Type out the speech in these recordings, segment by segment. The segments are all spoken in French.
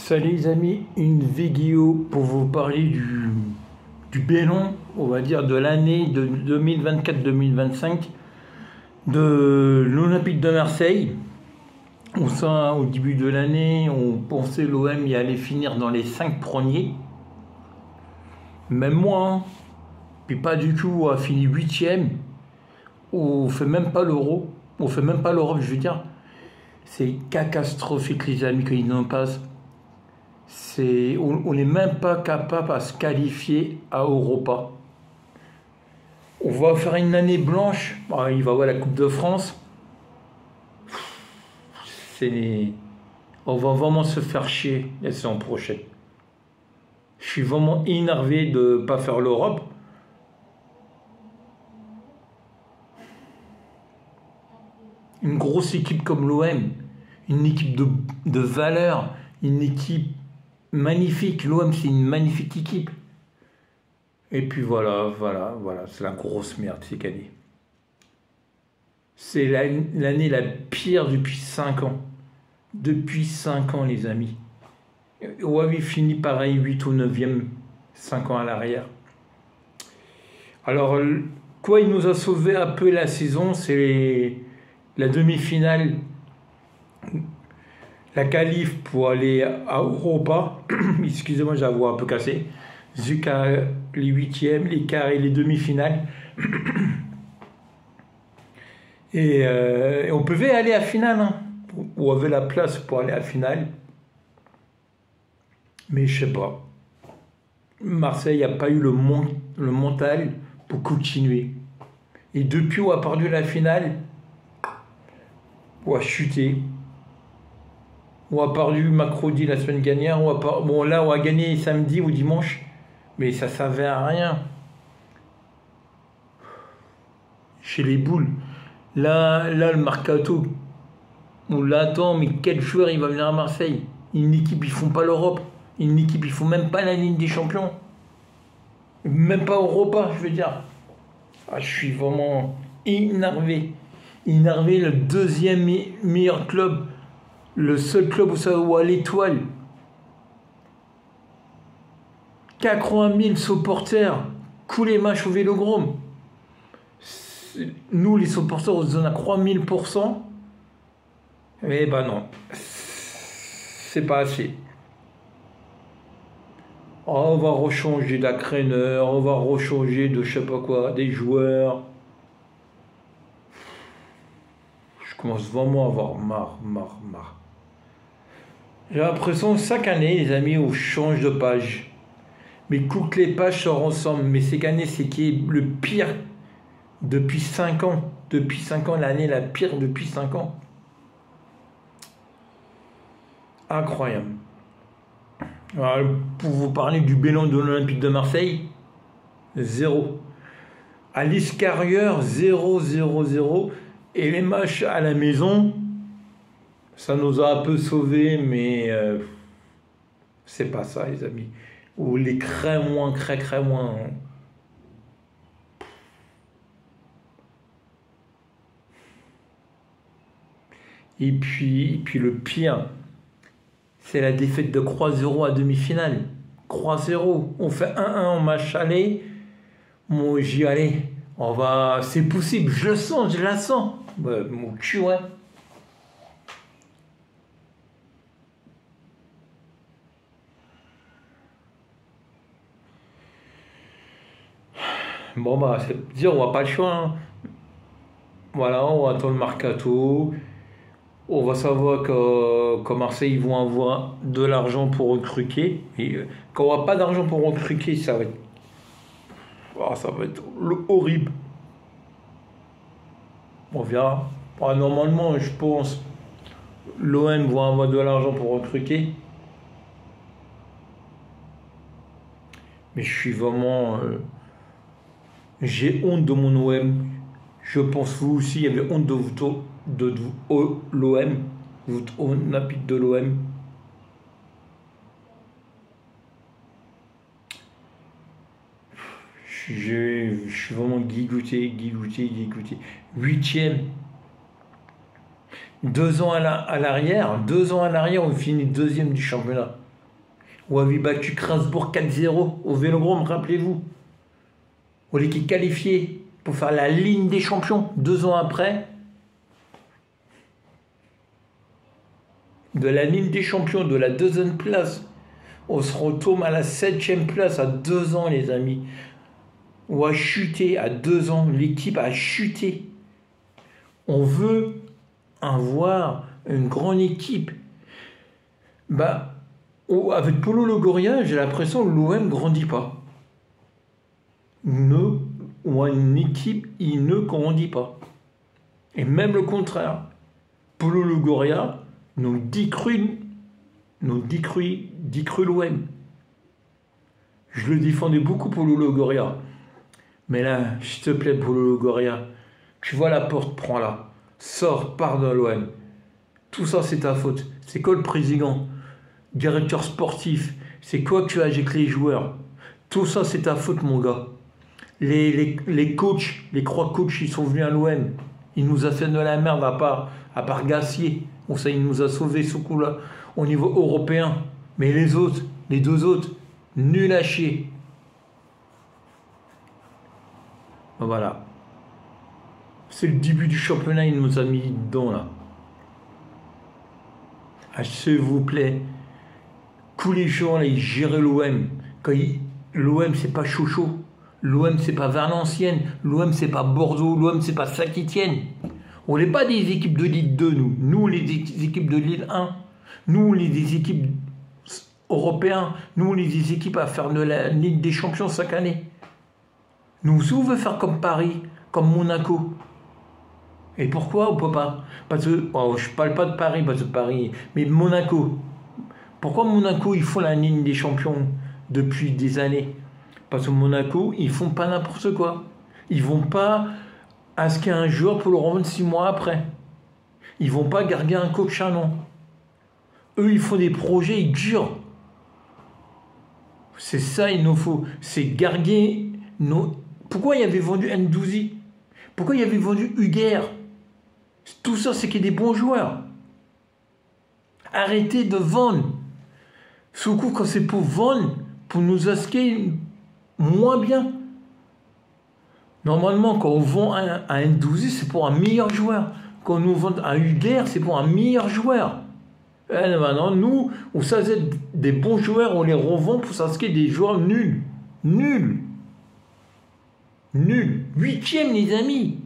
Salut les amis, une vidéo pour vous parler du bilan, on va dire, de l'année de 2024-2025 de l'Olympique de Marseille. Au début de l'année, on pensait l'OM y allait finir dans les 5 premiers. Même moi, hein. Puis pas du tout, on a fini 8e. On fait même pas l'Euro. On fait même pas l'Europe, je veux dire. C'est catastrophique les amis quand ils en passent. On n'est même pas capable à se qualifier à Europa. On va faire une année blanche. Il va y avoir la Coupe de France. On va vraiment se faire chier la saison prochaine. Je suis vraiment énervé de ne pas faire l'Europe. Une grosse équipe comme l'OM, une équipe de valeur, une équipe magnifique. L'OM, c'est une magnifique équipe. Et puis voilà, c'est la grosse merde cette année. C'est l'année la pire depuis 5 ans. Depuis 5 ans, les amis. On avait fini pareil, 8 ou 9e, 5 ans à l'arrière. Alors, quoi il nous a sauvé un peu la saison, c'est la demi-finale, la qualif pour aller à Europa. Excusez-moi, j'ai la voix un peu cassée. Jusqu'à les 8e, les quarts et les demi-finales. Et on pouvait aller à la finale, hein. On avait la place pour aller à la finale. Mais je sais pas. Marseille n'a pas eu le mental pour continuer. Et depuis on a perdu la finale, on a chuté. On a perdu mercredi la semaine dernière. Bon, là, on a gagné samedi ou dimanche. Mais ça ne servait à rien. Chez les boules. Là, le mercato, on l'attend, mais quel joueur il va venir à Marseille? Une équipe, ils font pas l'Europe. Une équipe, ils font même pas la Ligue des Champions. Même pas Europa, je veux dire. Je suis vraiment énervé. Énervé, le deuxième meilleur club. Le seul club où ça va à l'étoile. 80 000 supporters. Coulez match au Vélodrome. Nous, les supporters, on se donne à 3000%. Mais ben non. C'est pas assez. On va rechanger d'entraîneur, on va rechanger de je sais pas quoi, des joueurs. Je commence vraiment à avoir marre. J'ai l'impression que chaque année, les amis, on change de page. Mais toutes les pages sortent ensemble. Mais cette année, c'est qui est le pire depuis 5 ans. Depuis 5 ans, l'année la pire depuis 5 ans. Incroyable. Alors, pour vous parler du bilan de l'Olympique de Marseille, 0. À l'extérieur, 0. Et les matchs à la maison, ça nous a un peu sauvés, mais c'est pas ça, les amis. Ou les très moins. Et puis le pire, c'est la défaite de 3-0 à demi-finale. 3-0. On fait 1-1 en match aller. Moi, j'y allais. C'est possible. Je le sens, je la sens. Mon cul, ouais. Bon, c'est dire, on n'a pas le choix, hein. Voilà, on attend le mercato. On va savoir qu'à Marseille, ils vont avoir de l'argent pour recruter. Et quand on n'a pas d'argent pour recruter, ça va être horrible. On verra. Normalement, je pense l'OM va avoir de l'argent pour recruter. Mais je suis vraiment... j'ai honte de mon OM. Je pense vous aussi, il y avait honte de l'OM, votre Olympique de l'OM. Je suis vraiment dégoûté. 8e. 2 ans à l'arrière, on finit 2e du championnat. Où avait battu Strasbourg 4-0 au Vélodrome, rappelez-vous. Où l'équipe qualifiée pour faire la ligne des champions 2 ans après. De la ligne des champions, de la 2e place, on se retourne à la 7e place à 2 ans, les amis. Ou a chuté à 2 ans. L'équipe a chuté. On veut avoir une grande équipe. Avec Polo Longoria, j'ai l'impression que l'OM ne grandit pas. Ou une équipe, il ne grandit pas. Et même le contraire. Polo Longoria nous détruit l'OM. Je le défendais beaucoup, Polo Longoria. Mais là, s'il te plaît, Polo Longoria, tu vois la porte, prends-la. Sors, pars de l'OM. Tout ça, c'est ta faute. C'est quoi le président, directeur sportif? C'est quoi que tu as avec les joueurs? Tout ça, c'est ta faute, mon gars. Les coachs, les 3 coachs, ils sont venus à l'OM. Il nous a fait de la merde à part Gassier. Bon, ça, il nous a sauvés ce coup-là au niveau européen. Mais les autres, les 2 autres, nul à chier. Voilà. C'est le début du championnat, il nous a mis dedans, là. S'il vous plaît, tous les gens, là, ils gèrent l'OM. L'OM, c'est pas Chocho. L'OM, c'est pas Valenciennes. L'OM, c'est pas Bordeaux. L'OM, c'est pas Saint-Étienne. On n'est pas des équipes de Ligue 2, nous. Nous, les équipes de Ligue 1. Nous, des équipes européennes. Nous, des équipes à faire de la Ligue des Champions chaque année. Nous, si on veut faire comme Paris, comme Monaco. Et pourquoi on peut pas? Parce que, je parle pas de Paris, parce que Paris, mais Monaco. Pourquoi Monaco, ils font la Ligue des Champions depuis des années? Parce que Monaco, ils font pas n'importe quoi. Ils vont pas inscrire un joueur pour le revendre 6 mois après. Ils vont pas garder un coach un an. Eux, ils font des projets, ils durent. C'est ça, il nous faut. C'est garder nos... Pourquoi il y avait vendu Ndouzi? Pourquoi il y avait vendu Huguer? Tout ça, c'est qu'il y a des bons joueurs. Arrêtez de vendre. Surtout quand c'est pour vendre, pour nous inscrire moins bien. Normalement, quand on vend un Ndouzi, c'est pour un meilleur joueur. Quand on nous vend un Huguer, c'est pour un meilleur joueur. Et maintenant, nous, on s'achète des bons joueurs, on les revend pour s'inscrire des joueurs nuls. Nuls. Nuls. 8e, les amis.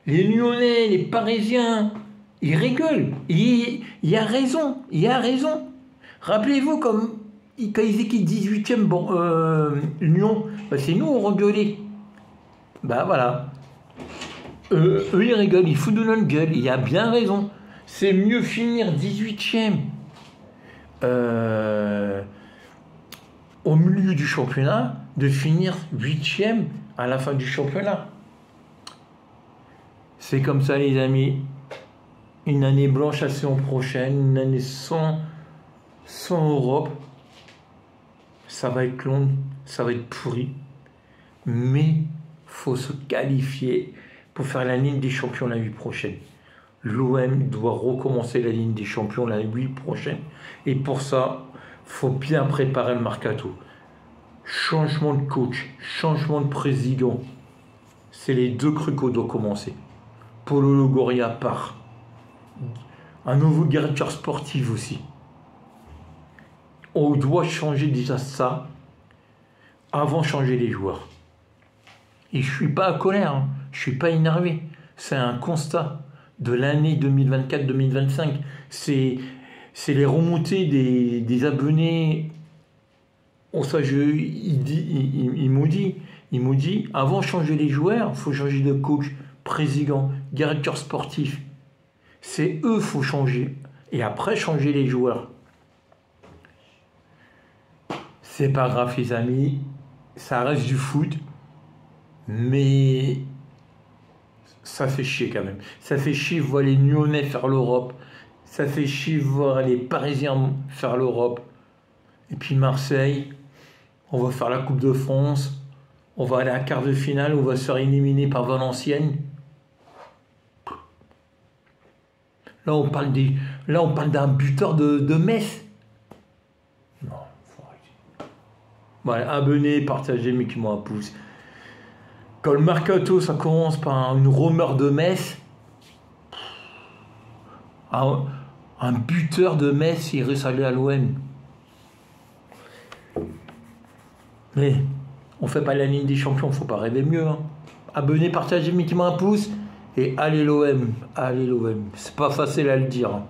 Les Lyonnais, les Parisiens, ils rigolent. Il y a raison. Il y a raison. Rappelez-vous, quand ils étaient 18e Lyon, c'est nous, on rigolait. Voilà. Eux, ils rigolent, ils foutent de notre gueule. Il y a bien raison. C'est mieux finir 18e au milieu du championnat de finir 8e à la fin du championnat. C'est comme ça, les amis. Une année blanche la saison prochaine, une année sans Europe. Ça va être long, ça va être pourri. Mais faut se qualifier pour faire la Ligue des Champions la nuit prochaine. L'OM doit recommencer la Ligue des Champions la nuit prochaine. Et pour ça, faut bien préparer le mercato. Changement de coach, changement de président. C'est les 2 trucs qu'on doit commencer. Polo Longoria part. Un nouveau directeur sportif aussi. On doit changer déjà ça avant de changer les joueurs. Et je ne suis pas à colère, hein. Je ne suis pas énervé. C'est un constat de l'année 2024-2025. C'est les remontées des abonnés. Ils m'ont dit, avant de changer les joueurs, il faut changer de coach, président, directeur sportif. C'est eux qu'il faut changer. Et après, changer les joueurs. C'est pas grave, les amis. Ça reste du foot. Mais ça fait chier quand même. Ça fait chier voir les Lyonnais faire l'Europe. Ça fait chier voir les Parisiens faire l'Europe. Et puis Marseille, on va faire la Coupe de France. On va aller à quart de finale. On va se faire éliminer par Valenciennes. Là, on parle d'un buteur de Metz. Non, faut arrêter. Voilà, abonnez, partagez, mettez-moi un pouce. Quand le mercato, ça commence par une rumeur de Metz, un buteur de Metz, il risque d'aller à l'OM. Mais on fait pas la Ligue des Champions, faut pas rêver mieux. Hein. Abonnez, partagez, mettez-moi un pouce et allez l'OM, allez l'OM. C'est pas facile à le dire. Hein.